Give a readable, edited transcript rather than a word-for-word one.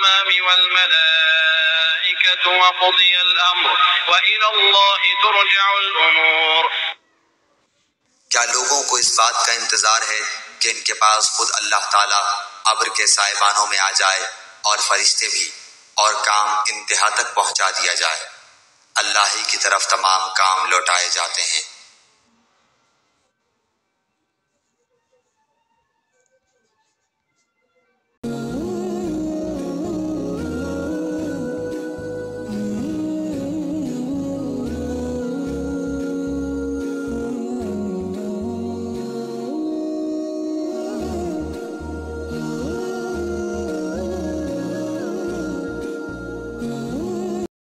الغمام والملائكة وقضي الأمر وإلى الله ترجع الأمور। क्या लोगों को इस बात का इंतजार है कि इनके पास खुद अल्लाह ताला अब्र के साइबानों में आ जाए और फरिश्ते भी, और काम इंतहा तक पहुंचा दिया जाए। अल्लाह ही की तरफ तमाम काम लौटाए जाते हैं।